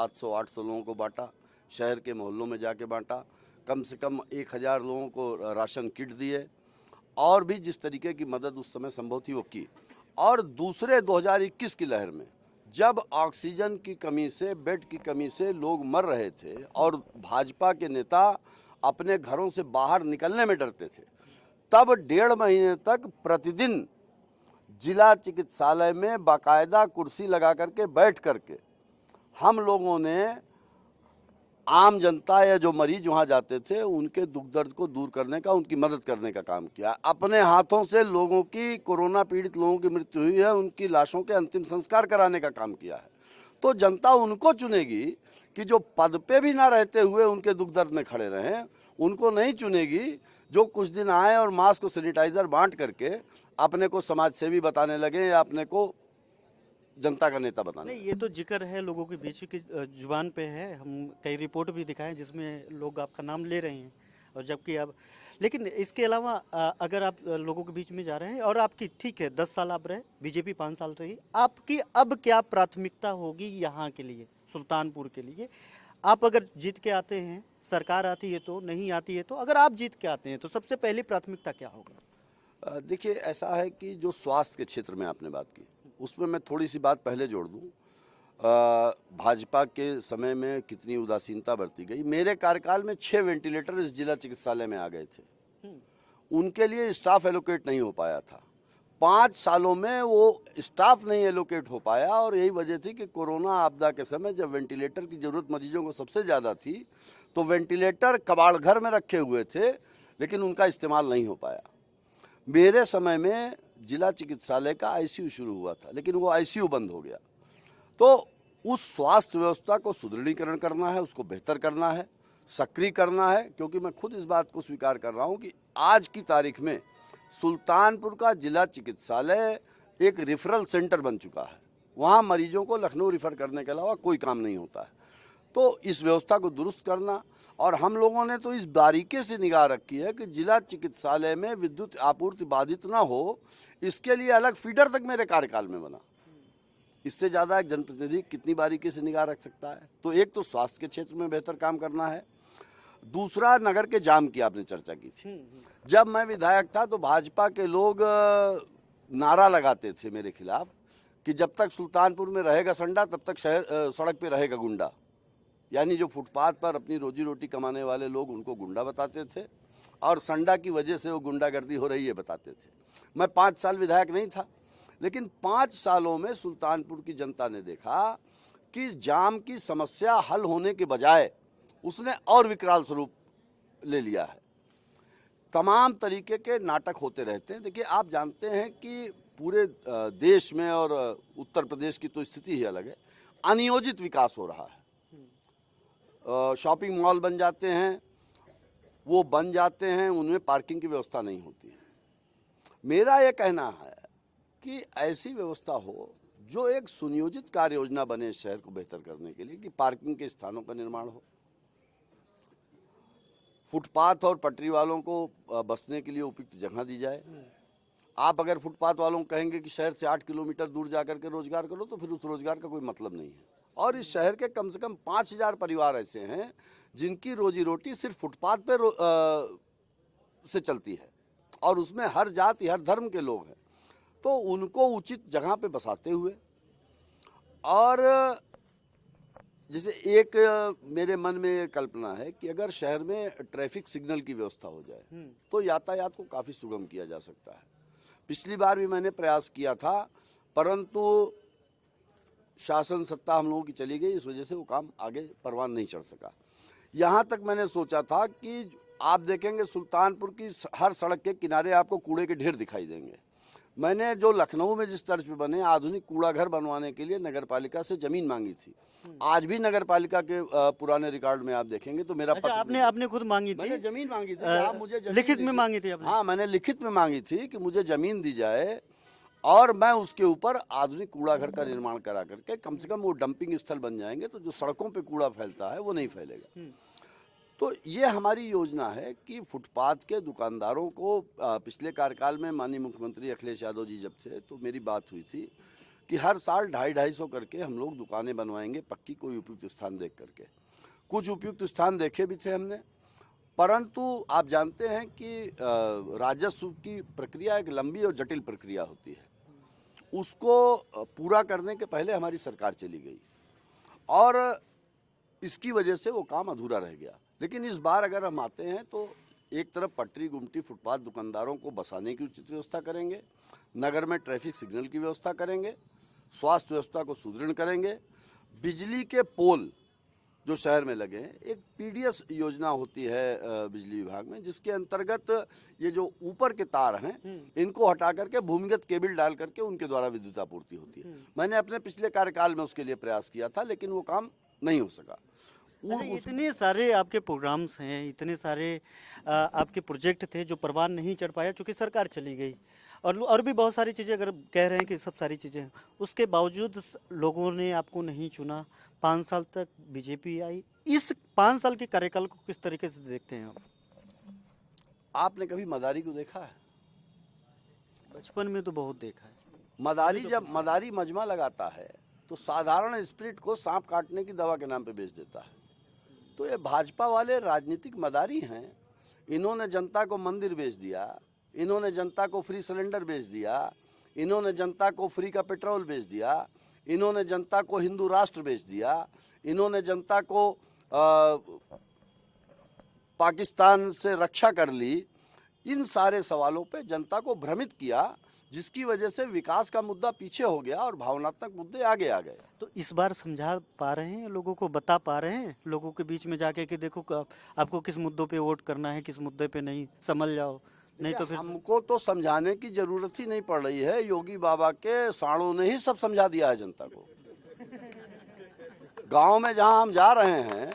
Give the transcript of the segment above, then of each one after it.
700-800 लोगों को बांटा, शहर के मोहल्लों में जाके बांटा, कम से कम 1000 लोगों को राशन किट दिए और भी जिस तरीके की मदद उस समय संभव थी वो की। और दूसरे 2021 की लहर में जब ऑक्सीजन की कमी से, बेड की कमी से लोग मर रहे थे और भाजपा के नेता अपने घरों से बाहर निकलने में डरते थे, तब 1.5 महीने तक प्रतिदिन जिला चिकित्सालय में बाकायदा कुर्सी लगा करके बैठ करके हम लोगों ने आम जनता या जो मरीज वहाँ जाते थे उनके दुख दर्द को दूर करने का, उनकी मदद करने का काम किया। अपने हाथों से लोगों की, कोरोना पीड़ित लोगों की मृत्यु हुई है, उनकी लाशों के अंतिम संस्कार कराने का काम किया है। तो जनता उनको चुनेगी कि जो पद पे भी ना रहते हुए उनके दुख दर्द में खड़े रहें, उनको नहीं चुनेगी जो कुछ दिन आए और मास्क और सैनिटाइजर बांट करके अपने को समाज सेवी बताने लगे या अपने को जनता का नेता बताने नहीं, ये तो जिक्र है लोगों के बीच की जुबान पे है। हम कई रिपोर्ट भी दिखाएं जिसमें लोग आपका नाम ले रहे हैं, और जबकि अब लेकिन इसके अलावा अगर आप लोगों के बीच में जा रहे हैं और आपकी ठीक है 10 साल आप रहे, बीजेपी 5 साल रही, आपकी अब क्या प्राथमिकता होगी यहाँ के लिए, सुल्तानपुर के लिए? आप अगर जीत के आते हैं, सरकार आती है तो, नहीं आती है तो, अगर आप जीत के आते हैं तो सबसे पहली प्राथमिकता क्या होगा? देखिए, ऐसा है कि जो स्वास्थ्य के क्षेत्र में आपने बात की, उसमें मैं थोड़ी सी बात पहले जोड़ दूं। भाजपा के समय में कितनी उदासीनता बरती गई। मेरे कार्यकाल में 6 वेंटिलेटर इस जिला चिकित्सालय में आ गए थे, उनके लिए स्टाफ एलोकेट नहीं हो पाया था। 5 सालों में वो स्टाफ नहीं एलोकेट हो पाया और यही वजह थी कि कोरोना आपदा के समय जब वेंटिलेटर की ज़रूरत मरीजों को सबसे ज़्यादा थी, तो वेंटिलेटर कबाड़ घर में रखे हुए थे, लेकिन उनका इस्तेमाल नहीं हो पाया। मेरे समय में जिला चिकित्सालय का आईसीयू शुरू हुआ था, लेकिन वो आईसीयू बंद हो गया। तो उस स्वास्थ्य व्यवस्था को सुदृढ़ीकरण करना है, उसको बेहतर करना है, सक्रिय करना है, क्योंकि मैं खुद इस बात को स्वीकार कर रहा हूं कि आज की तारीख में सुल्तानपुर का जिला चिकित्सालय एक रेफरल सेंटर बन चुका है। वहाँ मरीजों को लखनऊ रेफर करने के अलावा कोई काम नहीं होता है। तो इस व्यवस्था को दुरुस्त करना, और हम लोगों ने तो इस बारीकी से निगाह रखी है कि जिला चिकित्सालय में विद्युत आपूर्ति बाधित ना हो, इसके लिए अलग फीडर तक मेरे कार्यकाल में बना। इससे ज़्यादा एक जनप्रतिनिधि कितनी बारीकी से निगाह रख सकता है? तो एक तो स्वास्थ्य के क्षेत्र में बेहतर काम करना है, दूसरा नगर के जाम की आपने चर्चा की थी। जब मैं विधायक था तो भाजपा के लोग नारा लगाते थे मेरे खिलाफ कि जब तक सुल्तानपुर में रहेगा संडा तब तक सड़क पे रहेगा गुंडा। यानी जो फुटपाथ पर अपनी रोजी रोटी कमाने वाले लोग, उनको गुंडा बताते थे और संडा की वजह से वो गुंडागर्दी हो रही है बताते थे। मैं 5 साल विधायक नहीं था, लेकिन 5 सालों में सुल्तानपुर की जनता ने देखा कि जाम की समस्या हल होने के बजाय उसने और विकराल स्वरूप ले लिया है। तमाम तरीके के नाटक होते रहते हैं। देखिए, आप जानते हैं कि पूरे देश में और उत्तर प्रदेश की तो स्थिति ही अलग है, अनियोजित विकास हो रहा है। शॉपिंग मॉल बन जाते हैं, वो बन जाते हैं, उनमें पार्किंग की व्यवस्था नहीं होती है। मेरा ये कहना है कि ऐसी व्यवस्था हो जो एक सुनियोजित कार्य योजना बने शहर को बेहतर करने के लिए, कि पार्किंग के स्थानों का निर्माण हो, फुटपाथ और पटरी वालों को बसने के लिए उपयुक्त जगह दी जाए। आप अगर फुटपाथ वालों को कहेंगे कि शहर से 8 किलोमीटर दूर जाकर के रोजगार करो, तो फिर उस रोजगार का कोई मतलब नहीं है। और इस शहर के कम से कम 5000 परिवार ऐसे हैं जिनकी रोजी रोटी सिर्फ फुटपाथ पे से चलती है, और उसमें हर जाति हर धर्म के लोग हैं। तो उनको उचित जगह पे बसाते हुए, और जैसे एक मेरे मन में कल्पना है कि अगर शहर में ट्रैफिक सिग्नल की व्यवस्था हो जाए तो यातायात को काफ़ी सुगम किया जा सकता है। पिछली बार भी मैंने प्रयास किया था, परंतु शासन सत्ता हम लोगों की चली गई, इस वजह से वो काम आगे परवान नहीं चढ़ सका। यहाँ तक मैंने सोचा था कि आप देखेंगे सुल्तानपुर की हर सड़क के किनारे आपको कूड़े के ढेर दिखाई देंगे। मैंने जो लखनऊ में जिस तर्ज पे बने आधुनिक कूड़ा घर बनवाने के लिए नगरपालिका से जमीन मांगी थी। आज भी नगरपालिका के पुराने रिकॉर्ड में आप देखेंगे तो मेरा अच्छा, आपने खुद मांगी थी? मैंने जमीन मांगी थी, आप मुझे जमीन लिखित में मांगी थी आपने? हाँ, मैंने लिखित में मांगी थी कि मुझे जमीन दी जाए और मैं उसके ऊपर आधुनिक कूड़ा घर का निर्माण करा करके कम से कम वो डंपिंग स्थल बन जाएंगे, तो जो सड़कों पे कूड़ा फैलता है वो नहीं फैलेगा। तो ये हमारी योजना है कि फुटपाथ के दुकानदारों को पिछले कार्यकाल में माननीय मुख्यमंत्री अखिलेश यादव जी जब थे तो मेरी बात हुई थी कि हर साल 250-250 करके हम लोग दुकानें बनवाएंगे पक्की, कोई उपयुक्त स्थान देख करके। कुछ उपयुक्त स्थान देखे भी थे हमने, परंतु आप जानते हैं कि राजस्व की प्रक्रिया एक लंबी और जटिल प्रक्रिया होती है। उसको पूरा करने के पहले हमारी सरकार चली गई और इसकी वजह से वो काम अधूरा रह गया। लेकिन इस बार अगर हम आते हैं तो एक तरफ पटरी गुमटी फुटपाथ दुकानदारों को बसाने की उचित व्यवस्था करेंगे, नगर में ट्रैफिक सिग्नल की व्यवस्था करेंगे, स्वास्थ्य व्यवस्था को सुदृढ़ करेंगे, बिजली के पोल जो शहर में लगे हैं, एक पीडीएस योजना होती है बिजली विभाग में, जिसके अंतर्गत ये जो ऊपर के तार हैं इनको हटा करके भूमिगत केबल डाल करके उनके द्वारा विद्युत आपूर्ति होती है। मैंने अपने पिछले कार्यकाल में उसके लिए प्रयास किया था, लेकिन वो काम नहीं हो सका। अच्छा, इतने सारे आपके प्रोग्राम्स हैं, इतने सारे आपके प्रोजेक्ट थे जो परवान नहीं चढ़ पाया क्योंकि सरकार चली गई, और भी बहुत सारी चीज़ें अगर कह रहे हैं कि सब सारी चीज़ें, उसके बावजूद लोगों ने आपको नहीं चुना। 5 साल तक बीजेपी आई। इस 5 साल के कार्यकाल को किस तरीके से देखते हैं आप? आपने कभी मदारी को देखा है? बचपन में तो बहुत देखा है। मदारी जब मदारी मजमा लगाता है तो साधारण स्प्रिट को सांप काटने की दवा के नाम पे बेच देता है। तो ये भाजपा वाले राजनीतिक मदारी हैं। इन्होंने जनता को मंदिर बेच दिया, इन्होंने जनता को फ्री सिलेंडर बेच दिया, इन्होंने जनता को फ्री का पेट्रोल बेच दिया, इन्होंने जनता को हिंदू राष्ट्र बेच दिया, इन्होंने जनता को पाकिस्तान से रक्षा कर ली। इन सारे सवालों पे जनता को भ्रमित किया, जिसकी वजह से विकास का मुद्दा पीछे हो गया और भावनात्मक मुद्दे आगे आ गए। तो इस बार समझा पा रहे हैं लोगों को, बता पा रहे हैं लोगों के बीच में जाके कि देखो आपको किस मुद्दों पे वोट करना है, किस मुद्दे पे नहीं, समझ जाओ, नहीं तो फिर हमको तो समझाने की जरूरत ही नहीं पड़ रही है। योगी बाबा के साड़ों ने ही सब समझा दिया है जनता को। गांव में जहां हम जा रहे हैं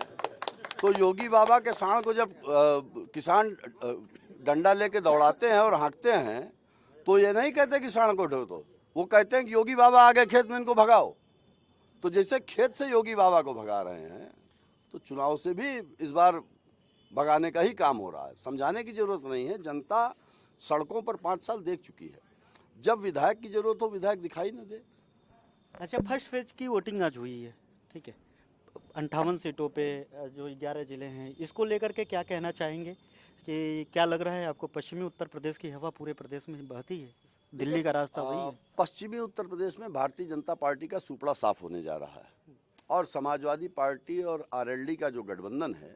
तो योगी बाबा के साड़ को जब किसान डंडा लेके दौड़ाते हैं और हाँकते हैं तो ये नहीं कहते कि साड़ को ढो दो, वो कहते हैं कि योगी बाबा आ गए खेत में, इनको भगाओ। तो जैसे खेत से योगी बाबा को भगा रहे हैं तो चुनाव से भी इस बार भगाने का ही काम हो रहा है। समझाने की जरूरत नहीं है। जनता सड़कों पर 5 साल देख चुकी है। जब विधायक की जरूरत हो विधायक दिखाई न दे। अच्छा, फर्स्ट फेज की वोटिंग आज हुई है, ठीक है, 58 सीटों पे जो 11 जिले हैं, इसको लेकर के क्या कहना चाहेंगे कि क्या लग रहा है आपको? पश्चिमी उत्तर प्रदेश की हवा पूरे प्रदेश में बहती है, दिल्ली का रास्ता वही है। पश्चिमी उत्तर प्रदेश में भारतीय जनता पार्टी का सुपड़ा साफ होने जा रहा है और समाजवादी पार्टी और आरएलडी का जो गठबंधन है,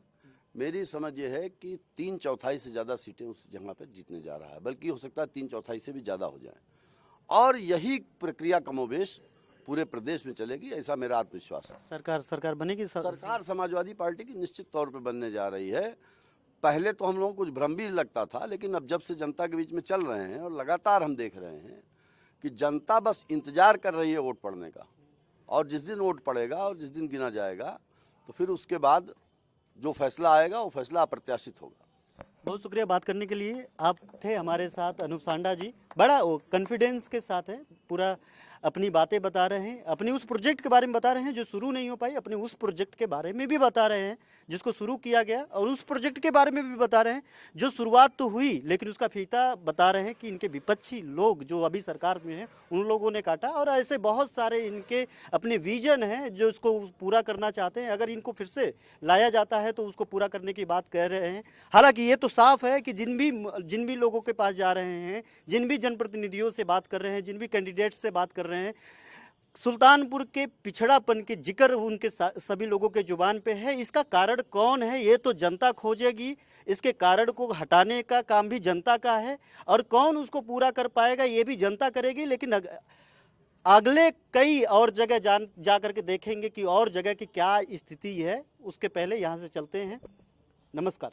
मेरी समझ ये है कि 3/4 से ज़्यादा सीटें उस जगह पर जीतने जा रहा है, बल्कि हो सकता है 3/4 से भी ज़्यादा हो जाए। और यही प्रक्रिया कमोबेश पूरे प्रदेश में चलेगी, ऐसा मेरा आत्मविश्वास है। सरकार बनेगी। सरकार समाजवादी पार्टी की निश्चित तौर पे बनने जा रही है। पहले तो हम लोगों को कुछ भ्रम भी लगता था, लेकिन अब जब से जनता के बीच में चल रहे हैं और लगातार हम देख रहे हैं कि जनता बस इंतजार कर रही है वोट पड़ने का, और जिस दिन वोट पड़ेगा और जिस दिन गिना जाएगा तो फिर उसके बाद जो फैसला आएगा वो फैसला अप्रत्याशित होगा। बहुत शुक्रिया बात करने के लिए। आप थे हमारे साथ अनूप सांडा जी, बड़ा कॉन्फिडेंस के साथ है, पूरा अपनी बातें बता रहे हैं, अपने उस प्रोजेक्ट के बारे में बता रहे हैं जो शुरू नहीं हो पाई, अपने उस प्रोजेक्ट के बारे में भी बता रहे हैं जिसको शुरू किया गया, और उस प्रोजेक्ट के बारे में भी बता रहे हैं जो शुरुआत तो हुई लेकिन उसका फीता बता रहे हैं कि इनके विपक्षी लोग जो अभी सरकार में हैं उन लोगों ने काटा, और ऐसे बहुत सारे इनके अपने विजन हैं जो इसको पूरा करना चाहते हैं। अगर इनको फिर से लाया जाता है तो उसको पूरा करने की बात कह रहे हैं। हालांकि ये तो साफ है कि जिन भी लोगों के पास जा रहे हैं, जिन भी जनप्रतिनिधियों से बात कर रहे हैं, जिन भी कैंडिडेट से बात कर रहे हैं, सुल्तानपुर के पिछड़ापन के जिक्र उनके सभी लोगों के जुबान पे है। इसका कारण कौन है ये तो जनता खोजेगी, इसके कारण को हटाने का काम भी जनता का है, और कौन उसको पूरा कर पाएगा ये भी जनता करेगी। लेकिन अगले कई और जगह जा करके देखेंगे कि और जगह की क्या स्थिति है। उसके पहले यहाँ से चलते हैं। नमस्कार।